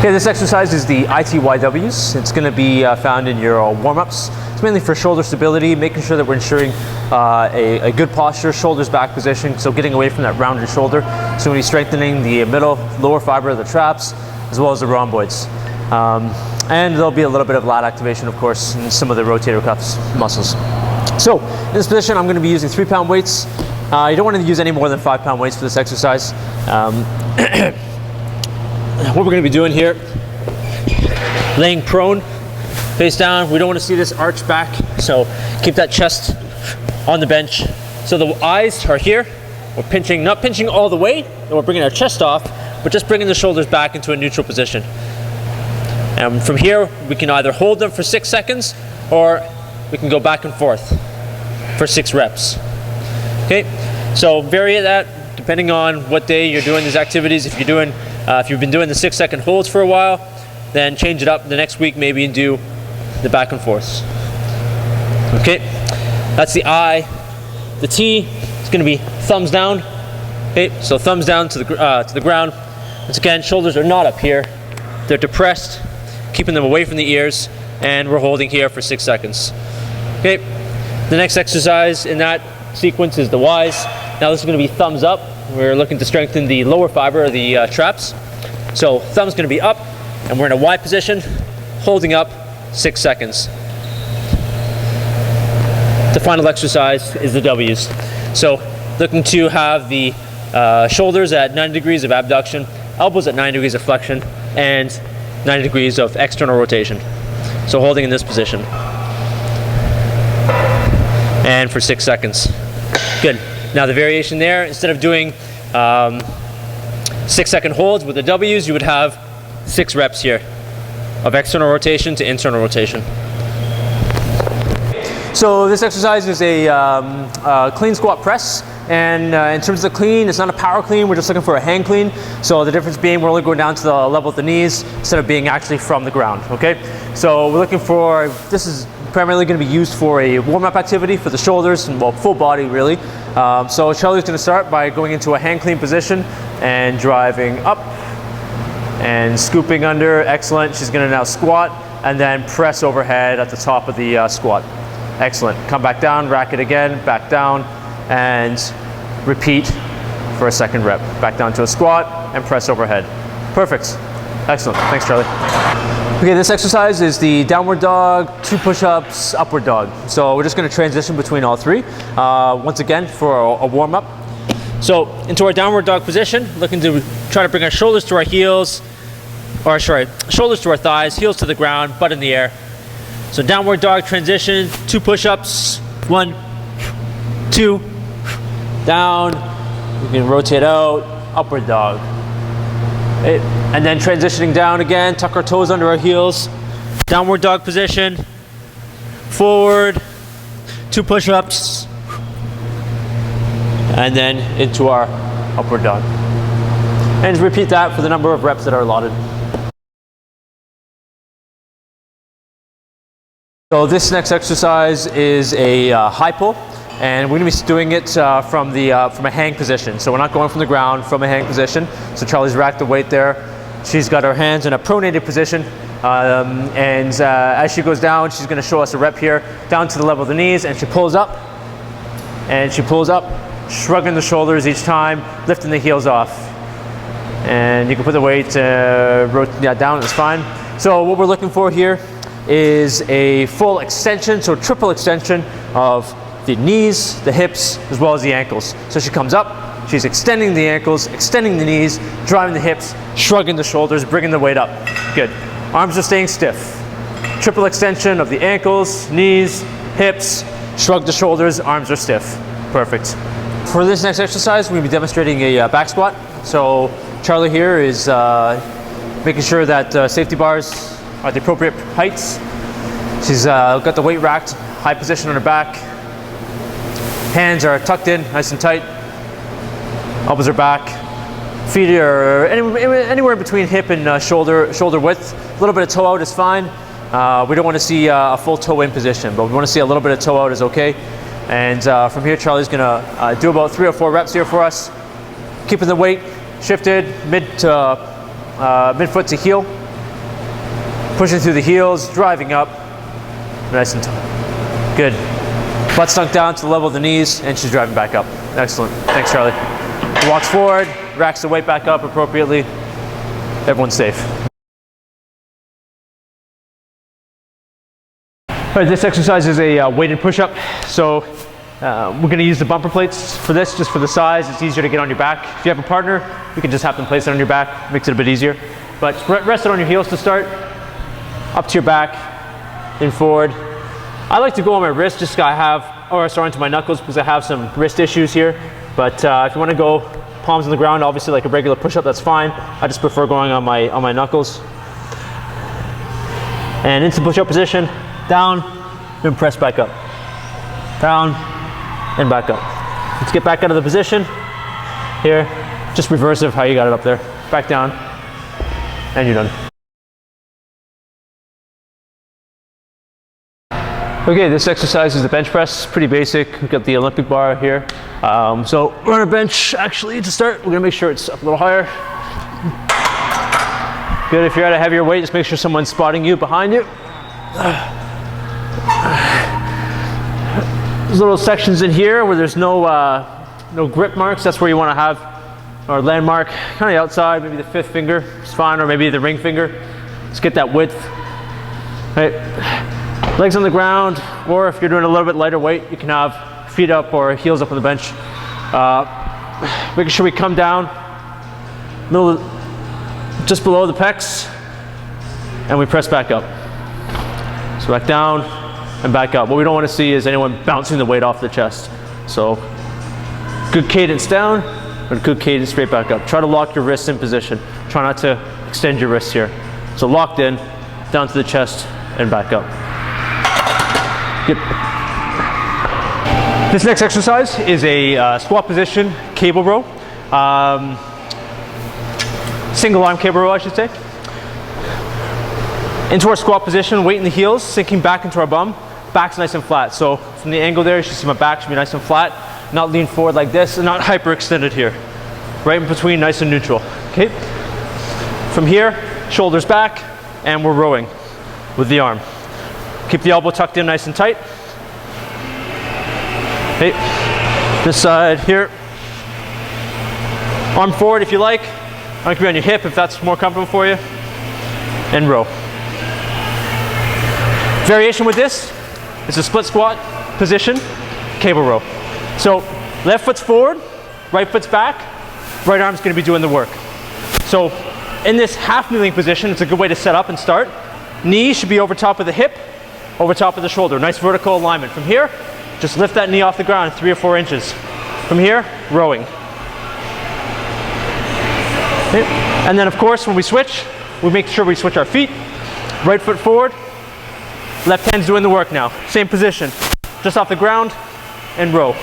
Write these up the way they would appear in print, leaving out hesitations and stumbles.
Okay, this exercise is the ITYWs. It's going to be found in your warm-ups. It's mainly for shoulder stability, making sure that we're ensuring a good posture, shoulders back position, so getting away from that rounded shoulder. So we'll be strengthening the middle, lower fiber of the traps, as well as the rhomboids. And there'll be a little bit of lat activation, of course, and some of the rotator cuffs muscles. So in this position, I'm going to be using 3-pound weights. You don't want to use any more than 5-pound weights for this exercise. What we're going to be doing here, laying prone, face down. We don't want to see this arch back, so keep that chest on the bench. So the eyes are here. We're pinching, not pinching all the way, and we're bringing our chest off, but just bringing the shoulders back into a neutral position. And from here, we can either hold them for 6 seconds, or we can go back and forth for 6 reps. Okay, so vary that depending on what day you're doing these activities. If you're doing, if you've been doing the 6-second holds for a while, then change it up the next week, maybe, and do the back and forths. Okay, that's the I. The T is going to be thumbs down. Okay, so thumbs down to the ground. Once again, shoulders are not up here; they're depressed, keeping them away from the ears, and we're holding here for 6 seconds. Okay, the next exercise in that sequence is the Ys. Now this is going to be thumbs up. We're looking to strengthen the lower fiber of the traps. So thumb's going to be up, and we're in a Y position, holding up 6 seconds. The final exercise is the Ws. So looking to have the shoulders at 90 degrees of abduction, elbows at 90 degrees of flexion, and 90 degrees of external rotation. So holding in this position. And for 6 seconds. Good. Now the variation there, instead of doing 6-second holds with the Ws, you would have 6 reps here of external rotation to internal rotation. So this exercise is a clean squat press, and in terms of the clean, it's not a power clean, we're just looking for a hang clean. So the difference being we're only going down to the level of the knees instead of being actually from the ground, okay? So we're looking for, this is primarily going to be used for a warm-up activity for the shoulders and, well, full body really. So Charlie's going to start by going into a hang clean position and driving up and scooping under. Excellent. She's going to now squat and then press overhead at the top of the squat. Excellent. Come back down, rack it again, back down, and repeat for a second rep. Back down to a squat and press overhead. Perfect. Excellent. Thanks, Charlie. Okay, this exercise is the downward dog, 2 push-ups, upward dog. So we're just going to transition between all 3. Once again, for a warm-up. So into our downward dog position, looking to try to bring our shoulders to our heels, or sorry, shoulders to our thighs, heels to the ground, butt in the air. So downward dog transition, 2 push-ups, 1, 2, down. We can rotate out, upward dog. And then transitioning down again, tuck our toes under our heels, downward dog position, forward, 2 push-ups, and then into our upward dog. And repeat that for the number of reps that are allotted. So this next exercise is a high pull, and we're going to be doing it from a hang position. So we're not going from the ground, from a hang position. So Charlie's racked the weight there. She's got her hands in a pronated position, and as she goes down, she's going to show us a rep here, down to the level of the knees, and she pulls up, shrugging the shoulders each time, lifting the heels off. And you can put the weight down, it's fine. So what we're looking for here is a full extension, so triple extension of the knees, the hips, as well as the ankles. So she comes up, she's extending the ankles, extending the knees, driving the hips, shrugging the shoulders, bringing the weight up. Good. Arms are staying stiff. Triple extension of the ankles, knees, hips, shrug the shoulders, arms are stiff. Perfect. For this next exercise, we're going to be demonstrating a back squat. So Charlie here is making sure that safety bars are the appropriate heights. She's got the weight racked, high position on her back. Hands are tucked in, nice and tight. Elbows are back. Feet are anywhere between hip and shoulder width. A little bit of toe out is fine. We don't want to see a full toe in position, but we want to see a little bit of toe out is okay. And from here, Charlie's gonna do about 3 or 4 reps here for us. Keeping the weight shifted mid foot to heel. pushing through the heels, driving up, nice and tight. Good. Butt sunk down to the level of the knees, and she's driving back up. Excellent. Thanks, Charlie. Walks forward, racks the weight back up appropriately. Everyone's safe. All right, this exercise is a weighted push-up. So we're gonna use the bumper plates for this, just for the size. It's easier to get on your back. If you have a partner, you can just have them place it on your back, makes it a bit easier. But rest it on your heels to start, up to your back, then forward. I like to go on my wrist, just onto my knuckles, because I have some wrist issues here. But if you want to go palms on the ground, obviously like a regular push-up, that's fine. I just prefer going on my knuckles. And into push-up position, down, then press back up. Down, and back up. Let's get back out of the position. Here, just reverse of how you got it up there. Back down, and you're done. Okay, this exercise is the bench press, pretty basic. We've got the Olympic bar here. So we're on a bench, actually, to start. We're gonna make sure it's up a little higher. Good, if you're at a heavier weight, just make sure someone's spotting you behind you. There's little sections in here where there's no grip marks. That's where you wanna have our landmark, kind of outside, maybe the 5th finger is fine, or maybe the ring finger. Let's get that width. Right. Legs on the ground, or if you're doing a little bit lighter weight, you can have feet up or heels up on the bench. Making sure we come down, just below the pecs, and we press back up. So back down and back up. What we don't want to see is anyone bouncing the weight off the chest. So good cadence down, but good cadence straight back up. Try to lock your wrists in position. Try not to extend your wrists here. So locked in, down to the chest, and back up. Good. This next exercise is a squat position cable row. Single arm cable row, I should say. Into our squat position, weight in the heels, sinking back into our bum. Back's nice and flat. So from the angle there, you should see my back should be nice and flat. Not lean forward like this, and not hyperextended here. Right in between, nice and neutral. Okay. From here, shoulders back, and we're rowing with the arm. Keep the elbow tucked in nice and tight. Okay. This side here. Arm forward if you like. Arm can be on your hip if that's more comfortable for you. And row. Variation with this is a split squat position, cable row. So left foot's forward, right foot's back, right arm's going to be doing the work. So in this half kneeling position, it's a good way to set up and start. Knee should be over top of the hip, over top of the shoulder. Nice vertical alignment. From here, just lift that knee off the ground 3 or 4 inches. From here, rowing. Okay. And then of course, when we switch, we make sure we switch our feet. Right foot forward, left hand's doing the work now. Same position, just off the ground and row.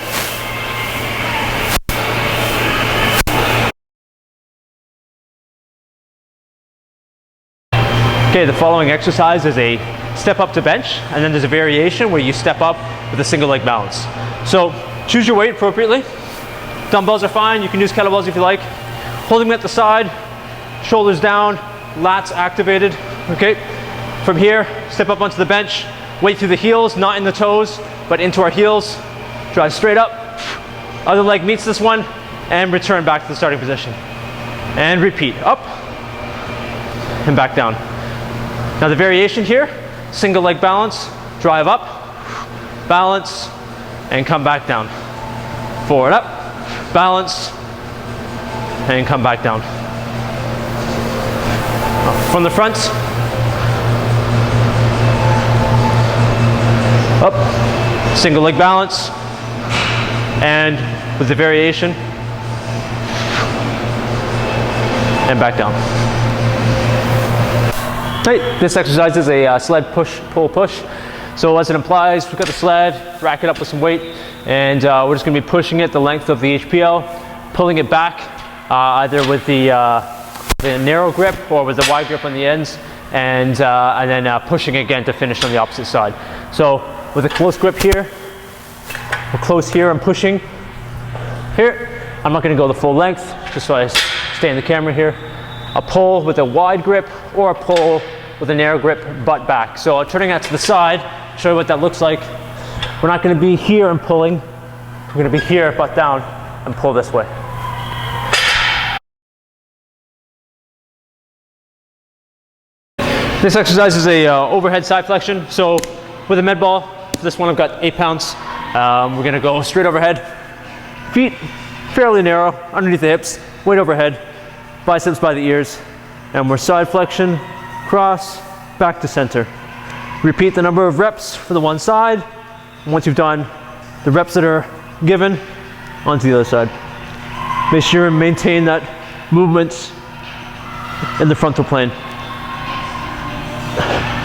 Okay, the following exercise is a step up to bench, and then there's a variation where you step up with a single leg balance. So choose your weight appropriately. Dumbbells are fine, you can use kettlebells if you like. Holding them at the side, shoulders down, lats activated, okay? From here, step up onto the bench, weight through the heels, not in the toes, but into our heels. Drive straight up, other leg meets this one, and return back to the starting position. And repeat, up, and back down. Now the variation here, single leg balance, drive up, balance, and come back down. Forward up, balance, and come back down. From the front, up, single leg balance, and with the variation, and back down. Right, this exercise is a sled push, pull, push. So as it implies, we've got the sled, rack it up with some weight, and we're just gonna be pushing it the length of the HPL, pulling it back, either with the narrow grip or with the wide grip on the ends, and then pushing again to finish on the opposite side. So with a close grip here, we're close here, I'm pushing here. I'm not gonna go the full length, just so I stay in the camera here. A pull with a wide grip or a pull with a narrow grip butt back. So turning that to the side, show you what that looks like. We're not going to be here and pulling. We're going to be here, butt down, and pull this way. This exercise is a overhead side flexion. So with a med ball, for this one I've got 8 pounds. We're going to go straight overhead. Feet fairly narrow, underneath the hips, weight overhead, biceps by the ears, and we're side flexion, cross, back to center. Repeat the number of reps for the one side. And once you've done the reps that are given, onto the other side. Make sure and maintain that movement in the frontal plane.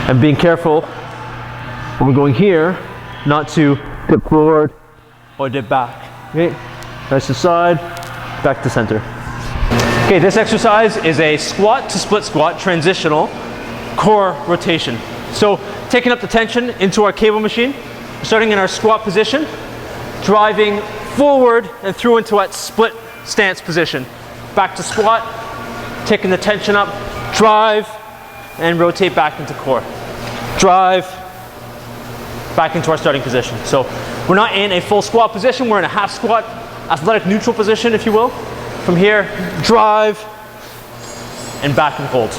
And being careful when we're going here, not to dip forward or dip back. Okay, nice to side, back to center. Okay, this exercise is a squat to split squat transitional core rotation. So taking up the tension into our cable machine, starting in our squat position, driving forward and through into that split stance position. Back to squat, taking the tension up, drive, and rotate back into core. Drive, back into our starting position. So we're not in a full squat position, we're in a half squat, athletic neutral position, if you will. From here, drive, and back and hold.